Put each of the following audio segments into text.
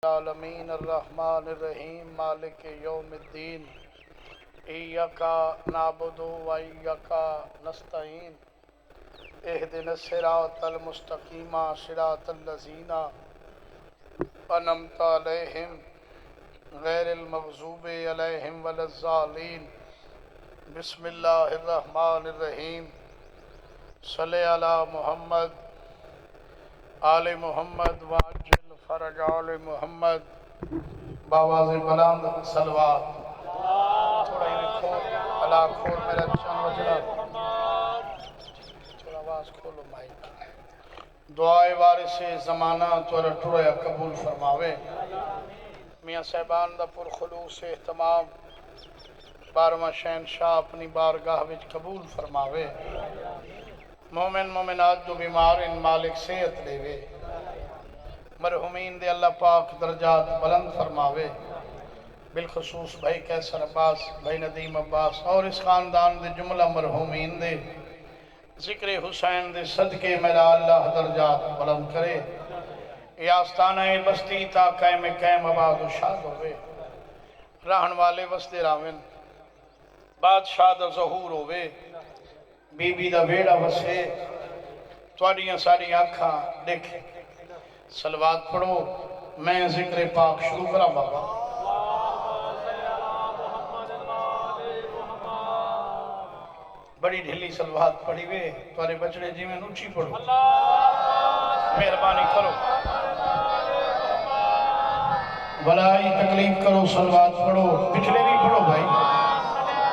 العالمین الرحمن الرحیم مالک یوم الدین ایاک نعبد و ایاک نستعین اہدنا الصراط المستقیم صراط الذین انعمت علیہم غیر المغضوب علیہم ولا الضالین بسم اللہ الرحمن الرحیم صلی علی محمد آل محمد وعجل فرج آل محمد باواز بلند صلوات تھوڑا ہی کھول اللہ کھول میرا چن وجلا تھوڑا آواز کھولو مائک دعائے وارث زمانہ تورا ٹریا قبول فرماوے میاں صاحبان دا پر خلوص اہتمام بارواں شہنشاہ اپنی بارگاہ وچ قبول فرماوے مومن مومنات جو بیمار ان مالک صحت دے وے مرحومین دے اللہ پاک درجات بلند فرماوے بالخصوص بھائی کیسر عباس بھائی ندیم عباس اور اس خاندان دے جملہ مرحومین دے ذکر حسین دے صدقے میرا اللہ درجات بلند کرے یہ آستانہ بستی تا قائم قائم آباد و شاد ہوئے رہن والے وستے راون بادشاہ دا ظہور ہوئے بی بی دا ویڑا وسے توڑیاں ساری آنکھاں دیکھ صلوات پڑھو میں ذکر پاک شروع کرا بابا بڑی ڈھلی صلوات پڑھی وے توارے بچڑے جی میں نوچی پڑھو مہربانی کرو بلائی تکلیف کرو صلوات پڑھو پچھلے بھی پڑھو بھائی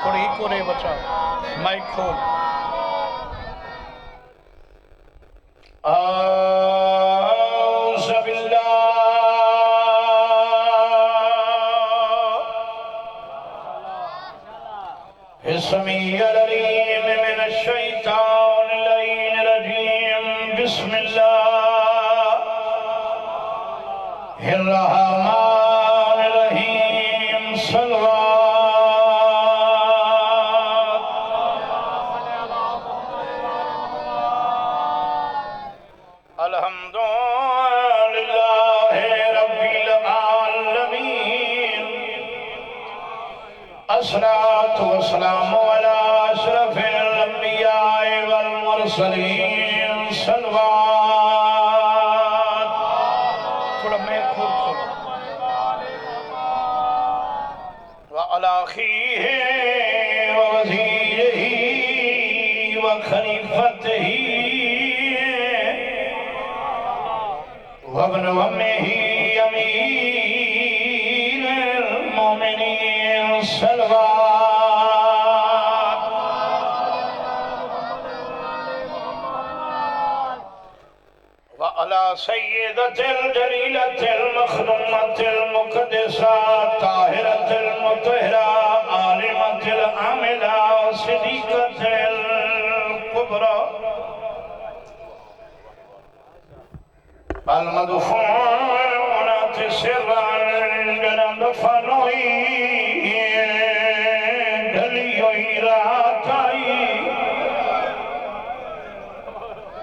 تھوڑی ہی کورے بچا مائک کھول السمیع العلیم من الشیطان اللعین الرجیم بسم اللہ الرحمن الرحیم صلوات الحمدللہ رب العالمین الصلاة والسلام على أشرف الأنبياء والمرسلين صلوات تھوڑا میں کھول کھول وعلى أخيه ووزيره وخليفته وابن أمه أمير المؤمنين صلوات وعلى سيدة الجليلة المخدومة المقدسة طاهرة المطهرة عالمة العاملة صديقة الكبرى المدفونة سرا جنب فنوي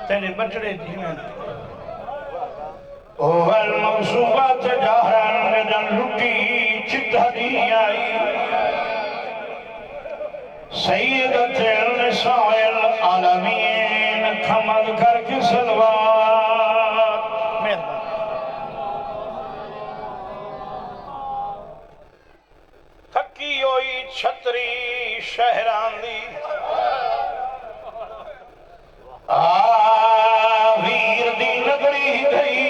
تیرے بچڑے جیویں والموصوبات جاہران جن لٹی چتہ دی آئی سیدت النساء العالمین کھمد کر کے صلوات تھکی ہوئی چھتری شہران دی ویر دی نگری گئی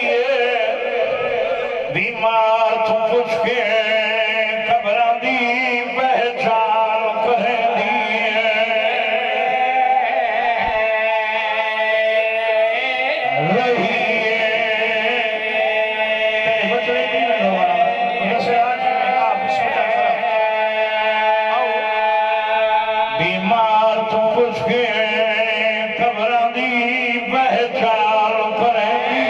بیمار تو پوچھ کے قبران دی پہچان کریں دی رہی بچڑے دی میں دوانا جیسے آج میں آپ سمجھا کرا بیمار تو پوچھ کے قبران دی پہچان کریں دی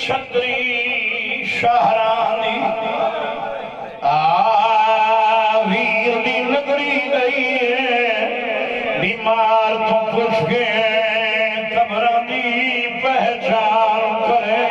چھتری شہرانی ویر دی نگری گئی ہے بیمار تو پوچھ گئے قبران دی پہچان کرے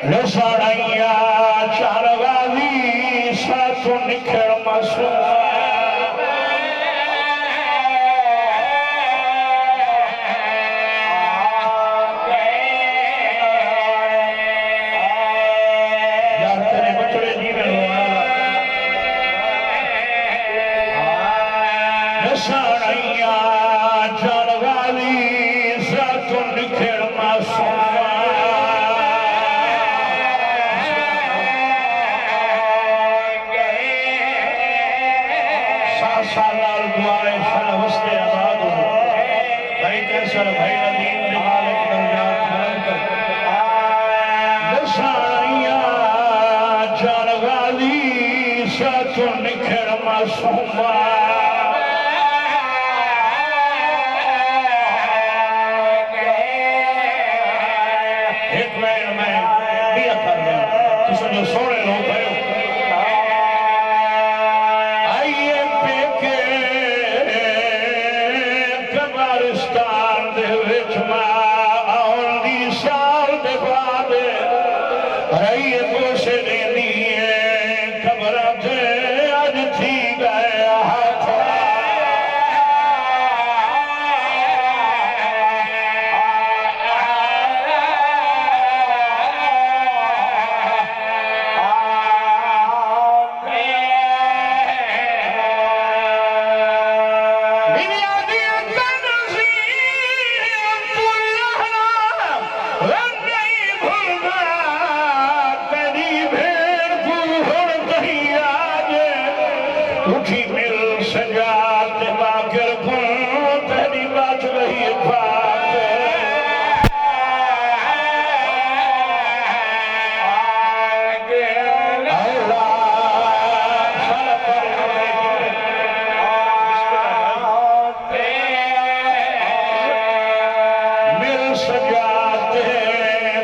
لسانیا چاروالی ساتھ نکھر مسوا یار تیرے بچڑے جیون لسانیا چاروالی ساتھ نکھر مسوا سالال دعائے شاہ وستے آباد ہو بھائی کیسر بھائی ندیم دی مالک درجات بلند کر لسانیاں جانغالی ساتھ نکھر معصومہ ایک وین میں بیا کر دیں کسی جو سوڑے لوگ ہے اٹھی مل سجات باکر کن تیری بات رہی پاک مل سجات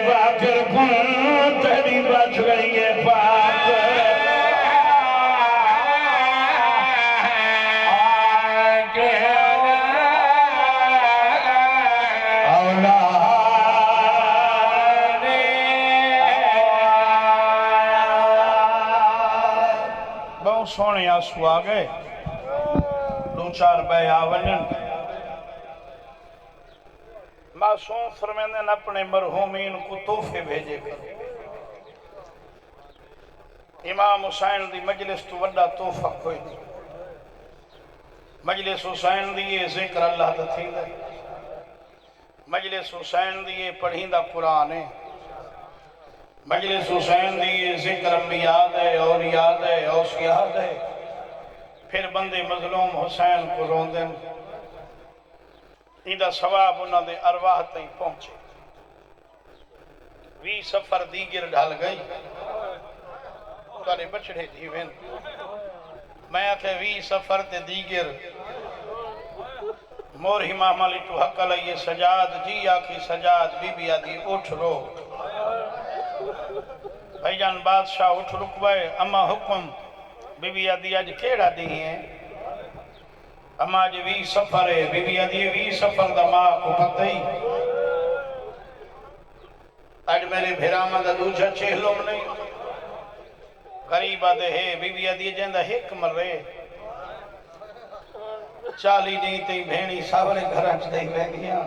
باکر کن تیری بات رہی پاک سونے آسو آگئے دو چار بے آونن معصوم فرمیندن اپنے مرحومین کو تحفے بھیجے گئے امام حسین دی مجلس تو وڈا تحفہ کوئی مجلس حسین دیئے ذکر اللہ دا تھی دے مجلس حسین دیئے پڑھیں دا قرآن ہے مجلس حسین دیئے ذکر انبیاء دے اولیاء دے اوصیاء دے پھر بندے مظلوم حسین کو روندن ایدہ ثواب انہوں دے ارواح تائیں پہنچے وی سفر دیگر ڈھال گئی تارے بچڑے دیوین میں آکھے وی سفر تے دیگر مور امام علی تو حق علیہ سجاد جی آکھی سجاد بی بی آدھی اٹھ رو بھائی جان بادشاہ اٹھ رکوائے اما حکم بی بی آدھی آج کیڑا دی ہیں اما آج وی سفر ہے بی بی آدھی وی سفر دا ماں کو پتہی آج میرے بھیرامہ دا دوجہ چہلوم نہیں غریب آدھے ہے بی بی آدھی جیندہ ایک مر رہے چالی نہیں تی بھینی ساورے گھرانچ دائی بے گیا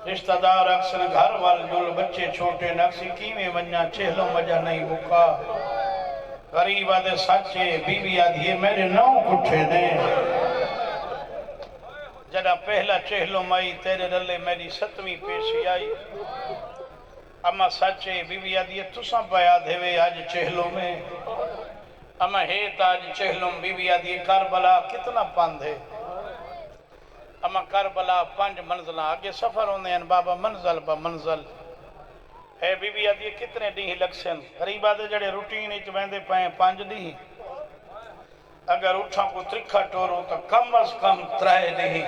رشتہ دار اکثر گھر وال جول بچے چھوٹے نقصی کیویں ونیا چہلوں مجا نہیں بکا غریب آدھے سچے بی بی آدھیے میرے نو کٹھے دیں جڑا پہلا چہلوں مائی تیرے رلے میری ستویں پیشی آئی اما سچے بی بی آدھی تساں پایا دھوے آج چہلوں میں اما ہے تاج چہلوں بی بی آدھی کربلا کتنا پند ہے اما کربلا 5 منزلہ آگے سفر ہونے ہیں بابا منزل با منزل ہے بی بی آدھی کتنے ڈیہیں لکسن غریب آدھے جڑے روٹین اچ ویندے پائیں 5 ڈیہیں اگر اٹھاں کو ترکھا ٹورو تو کم از کم 3 ڈیہیں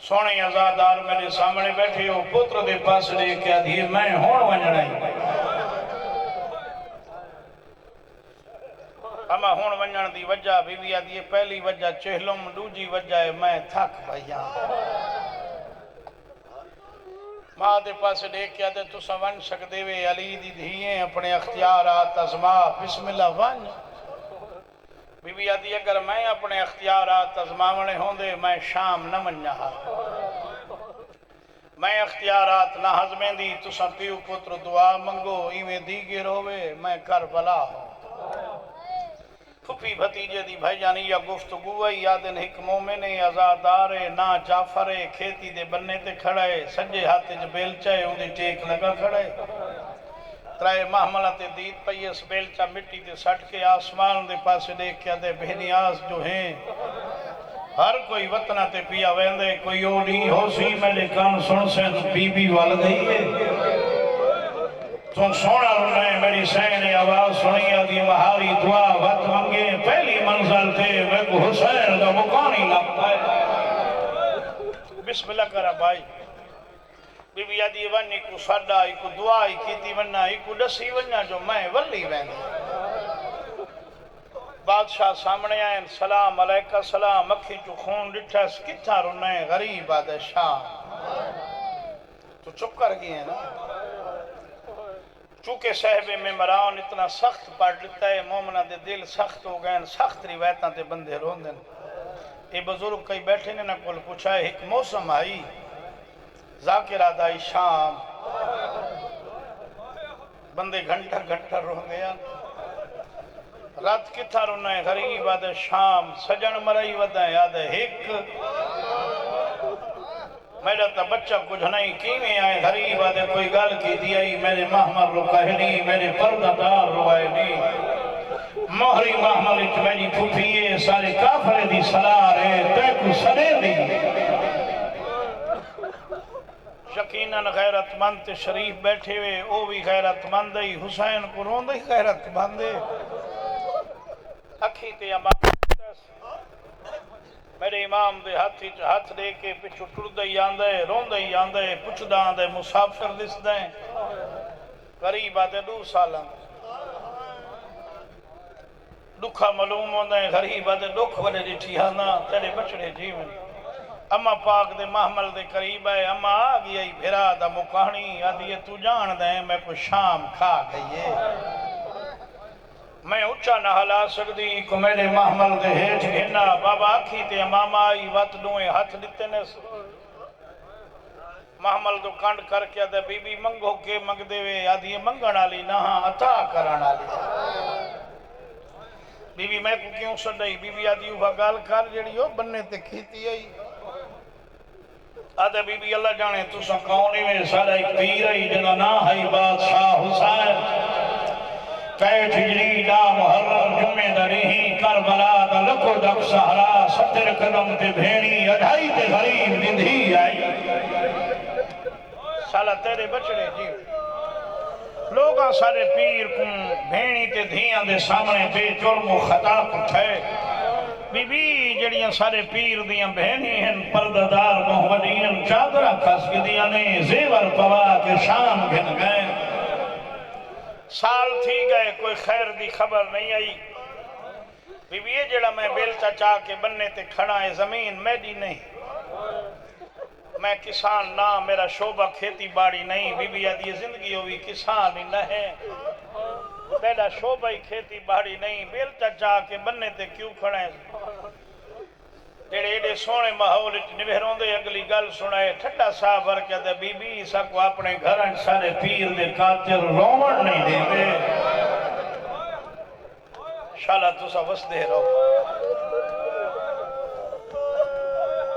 سونے ازادار میرے سامنے بیٹھے ہو پتر دے پاس لے کے آدھی میں ہون ونجنائی اما ہون ونجن دی وجہ بی بی آدھی پہلی وجہ چہلم دوجی وجہ ہے میں تھک بھائیاں ماں دے پاس لے کے آدھے تو سمن سکدے وے علی دی دھیئیں اپنے اختیارات ازما بسم اللہ ون بی بی آدھی اگر میں اپنے اختیارات ازماونے ہوں دے میں شام نہ منجا میں اختیارات نہ ہزمیں دی تو سن پیو پتر دعا منگو ایویں دیگر ہوئے میں کربلا ہوں پھپی بھتیجے دی بھائی جانی یا گفتگو ہے یادن ایک مومن ازادار نا جعفر کھیتی دے بننے تے کھڑے سجے ہاتھ جو بیلچہ ہے انہیں ٹیک لگا کھڑے ترائے محملہ تے دید پئی اس بیلچہ مٹی تے سٹ کے آسمان دے پاسے دیکھ کے دے بہنیاز جو ہیں ہر کوئی وطنہ تے پیا ویندے کوئی اوڑی ہو سی میرے کان سن سے بی بی والدہی ہے تم سونا رہے میری سین آواز سنی آدھی مہاری دعا وقت منگے پہلی منزل تھے میں کو حسین دا مکانی لگتا ہے بسم اللہ کرا بھائی بی بی آدھی ونی کو صدا ایک دعائی کیتی وننا ایک ڈسی وننا جو میں ولی ویندے بادشاہ سامنے آئین سلام علیکہ سلام اکھی جو خون ڈٹھا کتھا رہے غریب آدھے شام تو چپ کر گئی ہیں نا چونکہ صاحب ممبران اتنا سخت پڑھ لیتا ہے مومنہ دے دل سخت ہو گئے سخت روایتاں تے بندے رون دیں یہ بزرگ کئی بیٹھے نے نہ کل پوچھا ہے ایک موسم آئی ذاکر آدھائی شام بندے گھنٹہ رون دیا رات کتھا رونا ہے غریب آدھے شام سجن مرائی ودہ ہے آدھے ایک میرا تا بچہ کچھ نہیں کیویں آئے غریب آدھے کوئی گل کی دیائی میرے محمل رو کہنی میرے پردہ دار رو آئے نہیں مہری محمل اچھ میری پھوپیے سارے کافرے دی صلاح رہے تے کو سنے دی یقیناً غیرت مند شریف بیٹھے ہوئے او بھی غیرت مند ہی حسین کو روندے ہی غیرت مندے اکھی تے امام میرے امام دے ہاتھ دے کے پچھو ٹردے ہی آندے روندے ہی آندے پچھدہ آندے مسافر دس دیں قریب آتے 2 سالاں دکھا معلوم ہوندے غریب آتے دکھ وڈے ڈٹھی آنا تیرے بچڑے جیون اما پاک دے محمل دے قریب ہے اما آگئی آئی بھیرا دا مکانی آدھی تو جان دیں میں کو شام کھا گئی میں اچھا نہ ہلا سکتی کو میرے محمل دے ہیچ گھنا بابا آکھی تے امام آئی وقت دوئے ہاتھ دیتے نے محمل دو کانڈ کر کے دے بی بی منگو کے منگ دے وے آدھی منگن آلی نہاں عطا کرن آلی بی بی میں کو کیوں سڑائی بی بی آدھی اوہ گال کار جڑی ہو بننے تے کھیتی آئی آدھے بی بی اللہ جانے تو سا کونی میں سارا ایک پیر آئی جنا نا ہائی بادشاہ حسین کیٹ ہجری دا محرم جمعہ دریہی کربلا دا لکو دک سہرا 70 قدم تے بھینی اڑھائی تے غریب نندھی آئی سالہ تیرے بچڑے جی لوگاں سارے پیر کن بھینی تے دھیاں دے سامنے بے جرم و خطا کٹھے بی بی جڑیاں سارے پیر دیاں بہنی ہیں پرددار محمدین چادرہ کھس کے دیاں نے زیور پوا کے شام گھن گئے سال تھی گئے کوئی خیر دی خبر نہیں آئی بی بی یہ جڑا میں بیلچہ چاہ کے بننے تے کھڑا ہے زمین میری نہیں میں کسان نہ میرا شعبہ کھیتی باڑی نہیں بی بی یہ زندگی ہوئی کسان ہی نہ ہے میرا شعبہ ہی کھیتی باڑی نہیں بیلچہ چاہ کے بننے تے کیوں کھڑا ہے جڑے ایڈے سونے ماحول نبہروں دے اگلی گل سنائے ٹھٹا صاحب بھر کے دے بی بی سکو اپنے گھرن سارے پیر دے قاتل رومن نہیں دے دے شالا تو سا وس دے رہو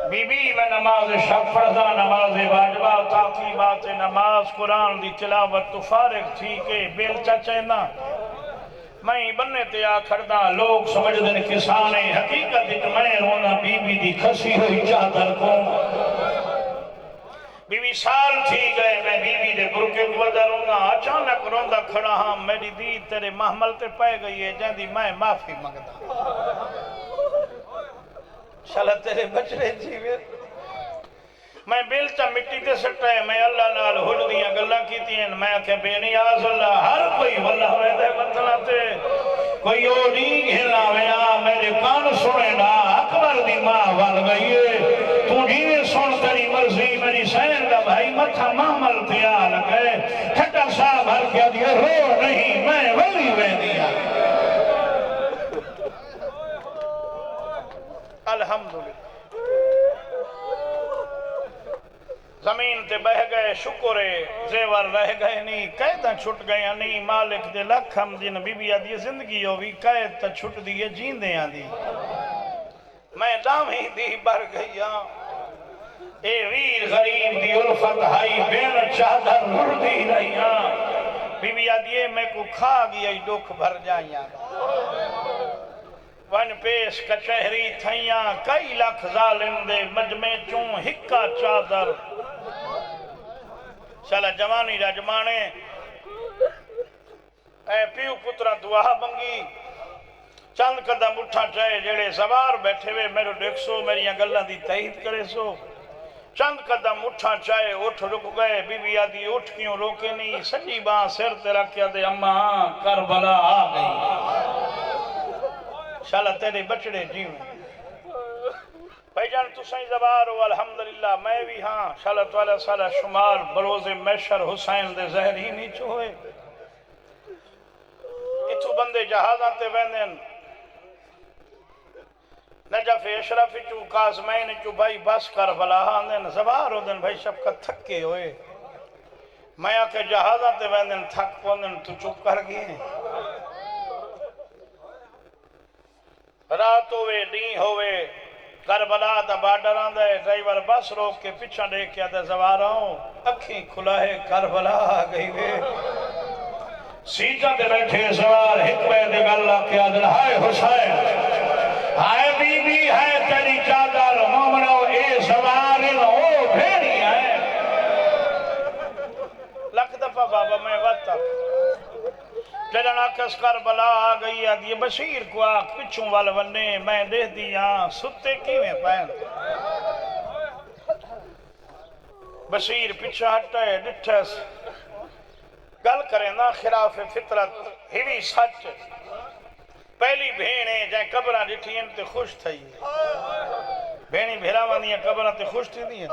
بی بی میں نماز شب فرضا نماز واجبہ تعقیبات نماز قرآن دی تلاوت تو فارغ تھی کہ بیل چچینا میں بننے تے آکھڑنا لوگ سمجھ دن کسانے حقیقت ایک میں رونا بی بی دی کھسی ہوئی چادر کو بی بی سال تھی گئے میں بی بی دے برکے کو وجہ رونا اچانک روندہ کھڑا ہاں میری دی تیرے محمل تے پائے گئی ہے جہاں دی میں معافی مانگدا شالا تیرے بچڑے جیوے میں بیلچا مٹی تے سٹا ہے میں اللہ نال ہڑ دیاں گلہ کی تین میں کہ بے نیاز اللہ ہر کوئی واللہ ہوئے دے بطلہ تے کوئی اوڑی گھلا ویا میرے کان سنے نا اکبر دی ماں وال گئی ہے تو جیوے سن تری مرضی میری سین کا بھائی متھا معمل تیا لگے ٹھٹا صاحب ہر کیا دیا رو نہیں میں ولی وے دیا الحمدللہ زمین تے بہ گئے شکرے زیور رہ گئے نہیں قیدہ چھٹ گئے نہیں مالک دے لکھ ہم دن بی بی آدھی زندگی ہوئی قید تا چھٹ دیئے جیندے آدھی میں دامی دی بر گئیا اے ویر غریب دی الفت ہائی بین چادر مردی رہیا بی بی آدھی میں کو کھا گیا دکھ بھر جائیا ون پیش کچہری تھیاں کئی لکھ ظالم دے مجمع چون ہکا چادر شالا جوانی راجمانے اے پیو پترہ دعا بنگی چند قدم اٹھا چاہے جڑے سوار بیٹھے ہوئے میرے دیکھ سو میری گلہ دی تحید کرے سو چند قدم اٹھا چاہے اٹھ رک گئے بی بی آدھی اٹھ کیوں روکے نہیں سجی باں سر تے رکھیا دے اماں کربلا آ گئی شالا تیرے بچڑے جیویں بھائی جان تو سائیں زبار ہو الحمدللہ میں بھی ہاں شالا تعالیٰ سالہ شمار بروز محشر حسین دے زہر ہی نہیں چھوئے اتھو بندے جہازاں تے ویندن نجف اشرف چو قاسمین چو بھائی بس کر بلا آندن زبار ہو دن بھائی شب تھکے ہوئے میں آکے جہازاں تے ویندن تھک پوندن تو چپ کر گئے رات ہوئے نہیں ہوئے کربلا دا بارڈر آندہ ہے ڈرائیور بس روک کے پچھا دیکھ کیا دے زوارا ہوں اکھیں کھلا ہے کربلا آگئی وے سیٹا دے بیٹھے سوار حکمہ دے گلہ کیا دل ہائے حسین ہائے بی بی ہے تیری چادر مومنو اے سوارن او بھیڑی ہے لکھ دفعہ بابا میں وقت جڑن آکس کربلا آ گئی آدھی بشیر کو آکھ پچھوں وال ونے میں دے دیا ستے کیویں پہن بشیر پچھا ہٹے ڈٹھس گل کریں نا خلاف فطرت ہیوی سچ پہلی بھینے جائیں قبرہ ڈٹھی ان تے خوش تھئی بھینی بھیراوان دیا قبرہ تے خوش تھی دیا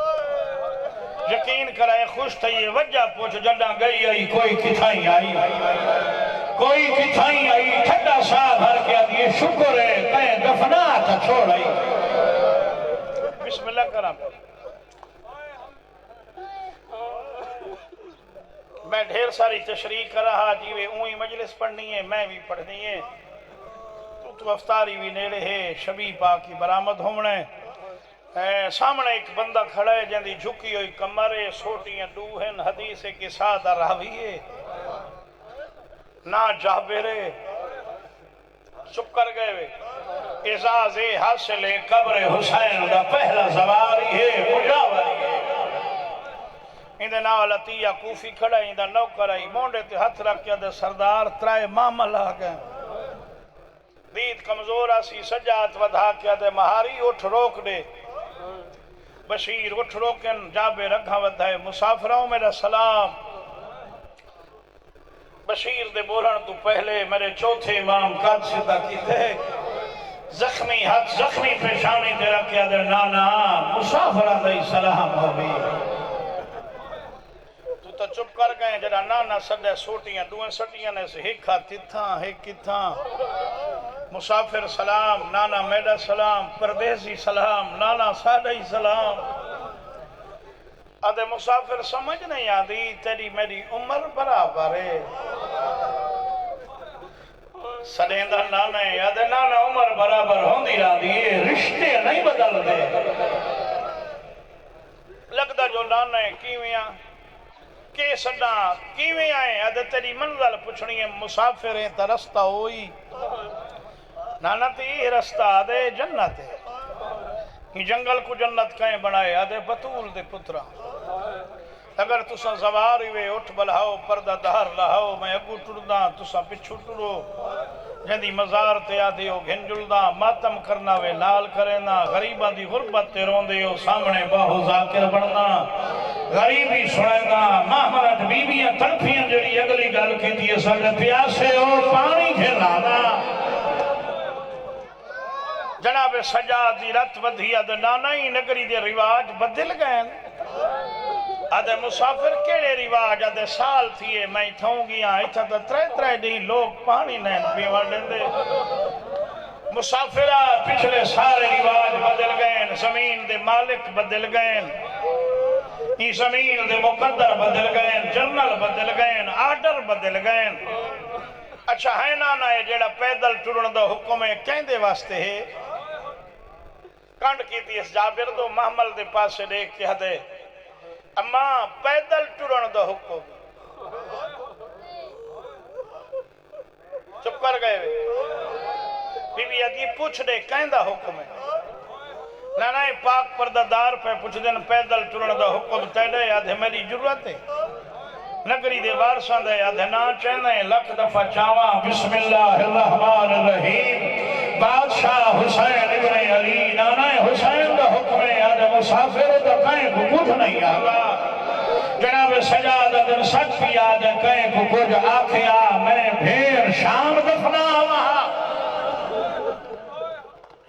یقین کرائے خوش تھئی وجہ پوچھ جڑا گئی آئی کوئی کتھائی آئی کوئی کتھائی آئی ٹھٹا صاحب ہر کیا دیئے شکر ہے کہیں دفنات چھوڑ آئی بسم اللہ کرم میں ڈھیر ساری تشریح کر رہا جیوے اوہی مجلس پڑھنی ہے میں بھی پڑھنی ہے تو افطاری بھی نیڑے ہے شبی پاک کی برآمد ہونے سامنے ایک بندہ کھڑا ہے جن دی جھکی ہوئی کمرے سوٹیاں دوہن حدیث کے ساتھ راویے نہ جابرے چپ کر گئے وے اعزاز حاصل قبر حسین دا پہلا زواری ہے مجاوری ہے اندھے نال عطیہ کوفی کھڑا ہے اندھے نوکر آئی مونڈے تے ہتھ رکھیا دے سردار ترائے معامل آ گئے دید کمزور آسی سجات ودھا کیا دے مہاری اٹھ روک دے بشیر اٹھ روکن جابے رکھا ودھائے مسافروں میرا سلام بشیر دے بولن تو پہلے میرے چوتھے امام قد صدا کی تھے زخمی ہاتھ زخمی پیشانی دے رکھیا دے نانا مسافرہ دے سلام ہوگی تو چپ کر گئے جڑا نانا سڑے سوٹیاں دوئیں سٹیاں نے سے ہکھا تتھاں ہک کتھاں مسافر سلام نانا میڈا سلام پردیسی سلام نانا ساڑھائی سلام آدھے مسافر سمجھ نہیں آدھی تیری میری عمر برابر ہے سلیندہ نانا ہے آدھے نانا عمر برابر ہوں دی آدھی رشتے نہیں بدل دے جو نانے کیویں کے سڈا کیویں آئے ادھے تیری منزل پوچھنی ہے مسافر ہیں تا رستہ ہوئی نانا تی رستہ آدھے جنت ہے یہ جنگل کو جنت کہیں بنائے آدھے بطول دے پترا اگر تسا زوار ہوئے اٹھ بلہاؤ پردہ دہر لہاؤ میں اگو ٹرداں تسا پچھو ٹرو جندی مزار تے آدھے ہو گھن جلداں ماتم کرنا وے نال کرینا غریباں دی غربت تے روندے ہو سامنے باہو ذاکر بڑھنا غریبی سنینا محمد بیبیاں تڑپیاں جڑی اگلی گل کی تھی سارے پیاسے ہو پانی کھلانا جناب سجاد دی رت ودھی آدھے نانا ہی نگری دے رواج بدل گئے آدھے مسافر کیڑے رواج آدھے سال تھیے میں تھوں گیا ایتھا تا ترے دی لوگ پانی نین پیوار لیندے مسافرہ پچھلے سارے رواج بدل گئے زمین دے مالک بدل گئے یہ زمین دے مقدر بدل گئے جنرل بدل گئے آرڈر بدل گئے اچھا ہے نانا ہے جیڑا پیدل ٹرن دا حکم ہے کہیں دے واسطے ہے کانڈ کی تھی اس جابر دو محمل دے پاس سے دیکھ کے ہدے اما پیدل ٹرن دا حکم چپ کر گئے بی بی ادھی پوچھ دے کہیں دا حکم ہے نانا پاک پردہ پہ پوچھ دن پیدل ٹرن دا حکم تیڑے آدھے میری ضرورت ہے نگری دے وارسان دے آدھے نا چینے لکھ دفعہ چاواں بسم اللہ الرحمن الرحیم بادشاہ حسین ابن علی نانا حسین دا حکم ہے آدھے مسافر دا کہیں کو کچھ نہیں آگا جناب سجاد اگر سچ بھی آدھے کہیں کو کچھ آکھیا میں بھیر شام دفنا وہاں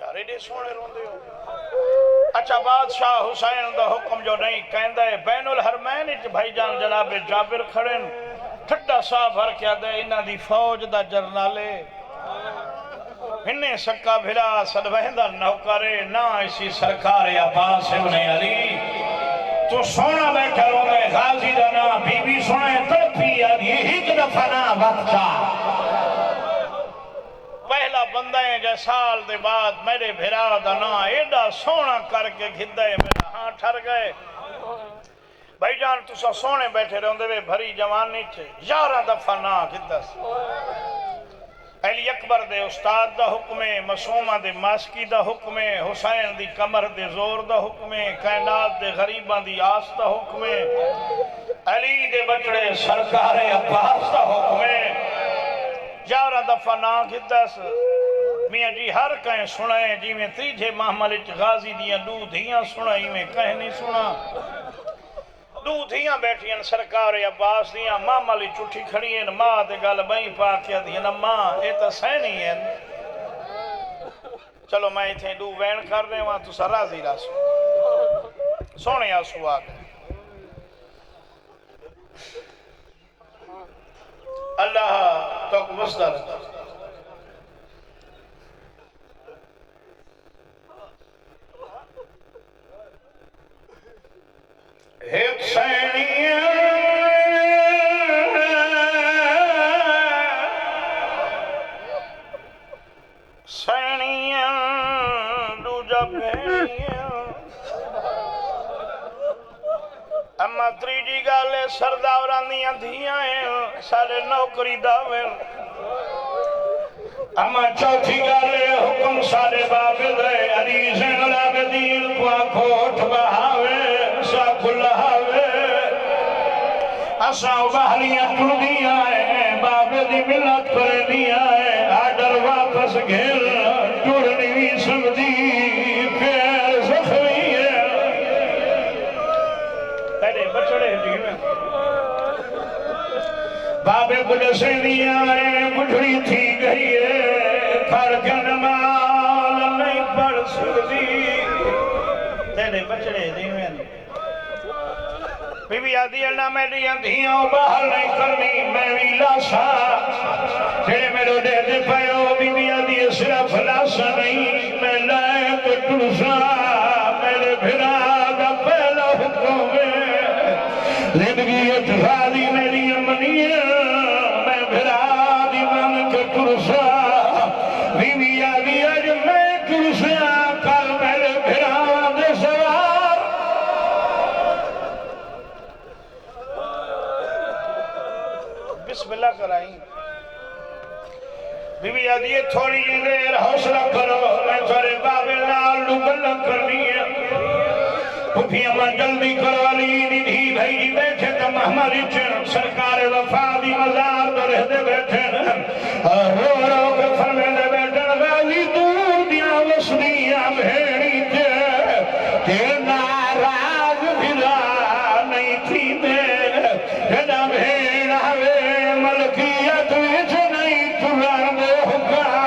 یاری دے سونے روندے ہو اچھا بادشاہ حسین دا حکم جو نہیں کہندہ ہے بین الحرمین اچھ بھائی جان جناب جابر کھڑن ٹھٹا صاحب ہر کیا دے انہ دی فوج دا جرنالے انہیں سکا بھرا صدوہندہ نوکرے نہ اسی سرکار عباس ابن علی تو سونا بیٹھا رونے غازی دا نا بی بی سونے تڑپی آدھی ایک دفعہ نا وقت چاہ پہلا بندہ ہے جے سال دے بعد میرے بھرا دا نا ایڈا سونا کر کے گھدے میرا ہاں ٹھر گئے بھائی جان تسا سونے بیٹھے رہندے وے بھری جوانی چھے 11 دفعہ نا گھدس علی اکبر دے استاد دا حکمے مسومہ دے ماسکی دا حکمے حسین دی کمر دے زور دا حکمے کائنات دے غریبان دی آس دا حکمے علی دے بچڑے سرکار عباس دا حکمے 11 دفعہ نا گھدس میاں جی ہر کہیں سنائیں جی میں تیجھے محمل غازی دیا دو دھیاں سنائیں میں کہیں نہیں سنا دو دھیاں بیٹھیں سرکار عباس دیاں ماں مالی چٹھی کھڑی ہیں ماں دے گل بائیں پاکیا دیاں ماں اے تا سینی ہیں چلو میں تھے دو وین کر رہے وہاں تو سرازی راسو سونے آسو آگئے اللہ توک مصدر ایک سینیاں سینیاں دوجہ بھینیاں اما تریجی گالے سرداوراندیاں دھیاں ہیں سارے نوکری داویں اما چوتھی گالے حکم سارے بابد ہے علی زین العابدین کو کھوٹ بہاوے کھلاوے اساں بہلیاں ٹردیاں ہیں بابے دی ملت کردیاں ہیں آڈر واپس گھر ٹرنی بھی سمجھی پیر زخمی ہے تیرے بچڑے جیویں بابے گلسے دیاں ہیں گجھڑی تھی گئی ہے پھر کے نمال نہیں پڑھ سکتی تیرے بچڑے جیویں بی بی آدھی اللہ میں دیاں دھیاں باہر نہیں کرنی میں بھی لاشا جڑے میرے دے دے پہو بی بی آدھی صرف لاشا نہیں میں لائے تو ٹرسا میرے بھرا دا پہلا حکم ہے زندگی اتفادی میری امنی میں بھرا دی من کے ٹرسا بی بی آدھی اج میں ٹرسا کل میرے بھرا دے سوار بسم اللہ کرائیں بی بی آدھی تھوڑی دیر حوصلہ کرو میں تھوڑے بابے نال گلہ کرنی ہے پھوپھی اماں جلدی کرو علی دی دھی بھائی جی بیٹھے تو محمد چن سرکار وفا دی مزار تو رہتے بیٹھے رو رو کے فرمے دے بیٹھے غازی دور دیا وسنیاں بھیڑی تے ناراض بھلا نہیں تھی میں جنا بھیڑا وے ملکیت وچ نہیں تلان دے حکام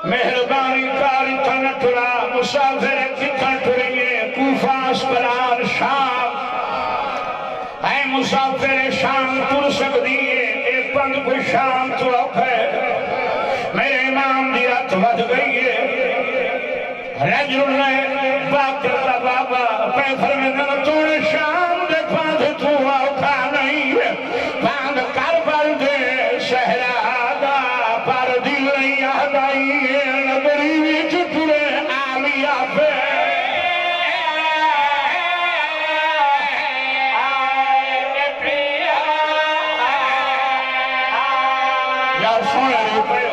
مہربانی کاری تنٹرا مسافر کی تنٹریے کوفاس بلال شام اے مسافر شام تر سکدیے اے پند کو شام تو ہے میرے امام دی رات ود گئی ہے رجل نے باقر دا بابا پہ فرمے توڑ شام دے پاند تو آکھا نہیں پاند کربل دے شہرادہ پر دل نہیں آدائی نبری وچ ٹرے آلیا پہ یار سونے روپے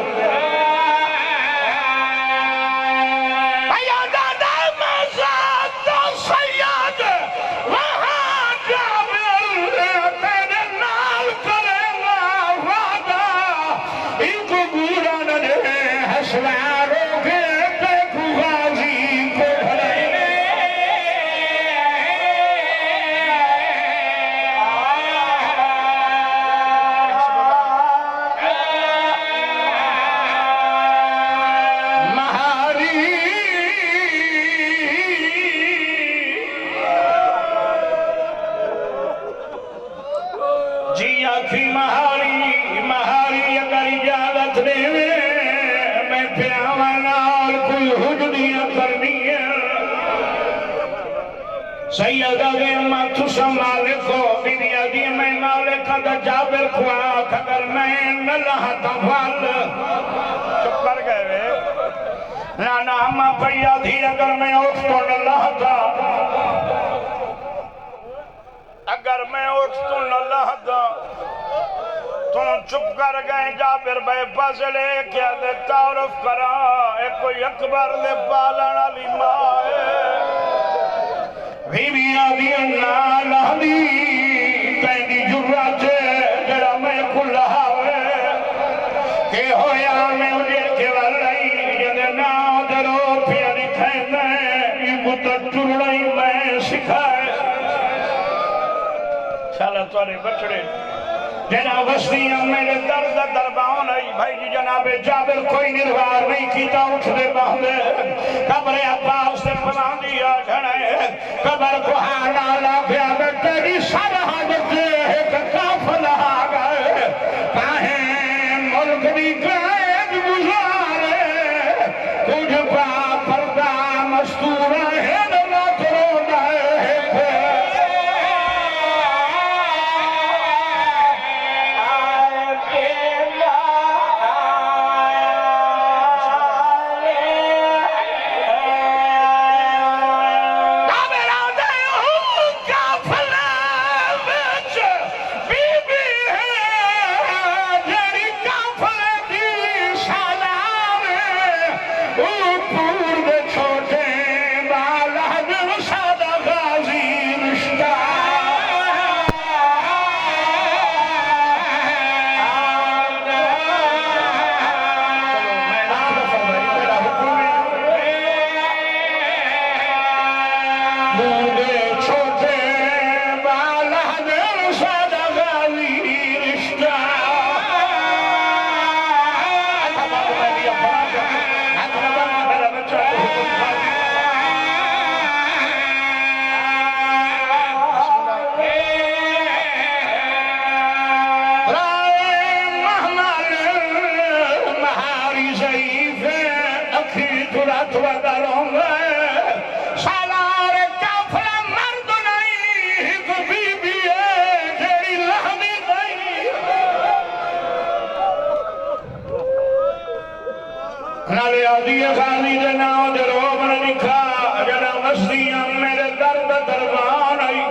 سیدہ دے ماتھوسا مالکو بی بی آدھی میں مالکہ دا جابر خواہ اگر میں نلہ تفال چپ کر گئے وے نانا اما پڑیا تھی اگر میں اٹھ تو نلہ تھا اگر میں اٹھ تو نلہ تھا تم چپ کر گئے جابر بے پاسلے کیا دے تعارف کرا ایک کوئی اکبر دے پالنا لی مائے بی بی آدھی انہا لہدی تینی جرات جڑا میں کھلا ہوئے کہ ہویا میں اجھے کے والائی جدے نا درو پیاری تھیندے یہ کتا ٹرڑائی میں سکھائے شالا توارے بچڑے جناب وسطیاں میرے درد درباؤں نہیں بھائی جی جناب جابر کوئی نروار نہیں کیتا اٹھ دے باندے قبر عباس سے پلان دیا جھڑے قبر کو ہانا لا گیا تیری سرحد دے ایک کافل آ گئے نالے آدھی غازی دے ناؤ دے روب نے لکھا جڑا مسیح میرے درد دربان آئی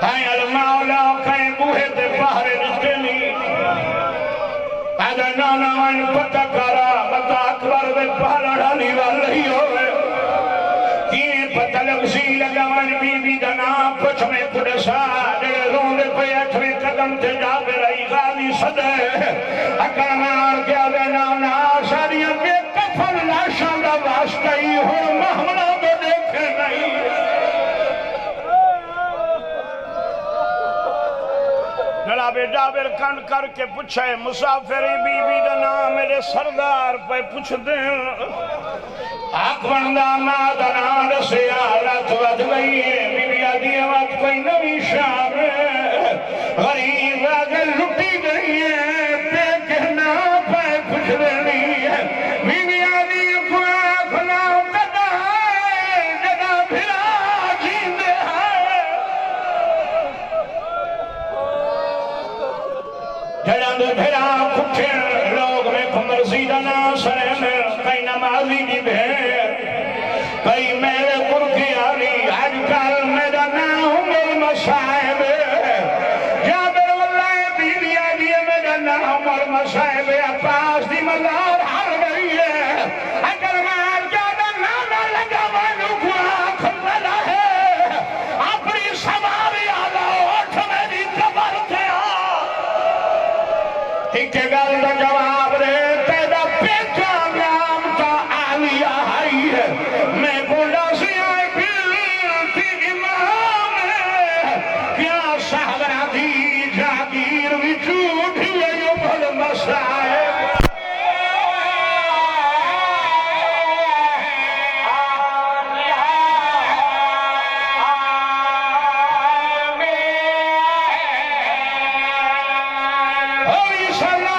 ہے المولا کہیں بوہے تے پہرے رشتے لی اگر نانا من پتہ کرا مطا اکبر دے پہلا ڈالی والی ہوئے کیے پتہ لگ سی لگا من بی بی دنا پچھ میں پڑسا جڑے روندے پہ اٹھویں قدم تے جا پہ رہی غازی صدے اکر مار کیا دے نانا شاریاں بے کفن لاشاں دا واسطہ ہی ہوں محملہ تو دیکھے نہیں جناب جابر کن کر کے پوچھے مسافری بی بی دا نام میرے سردار پہ پوچھ دیں حق بندہ مادنا رسیا رات ود گئی ہے بی بی آدھی وقت کوئی نوی شام ہے غریب آگے لٹی گئی ہے پہ کہنا پہ پوچھ دینی ہے بی بی آدھی کو آخنا کدا ہے جدا بھرا جیندے ہے جڑاندے بھرا کھٹھے لوگ میں کمر زیدنا سرے میں کئی نمازی دی بھیر کئی میرے قرقی آلی آج کل میرا نام المصائب جابر واللہ بیوی آلی میرا نام المصائب اپاس دی مزار حر گئی ہے اگر مار جادا نانا لگا مانو کو آخر لگا ہے اپنی سواری آلا اٹھ میری قبر کے ایک گل دا جواب دے تیرا پیچا نام تا آلیا آئی ہے میں بولا سی آئی بلتی امام ہے کیا صحبہ دی جاگیر وچوٹ ہوئے یو بھل مسائے Oh, you shall not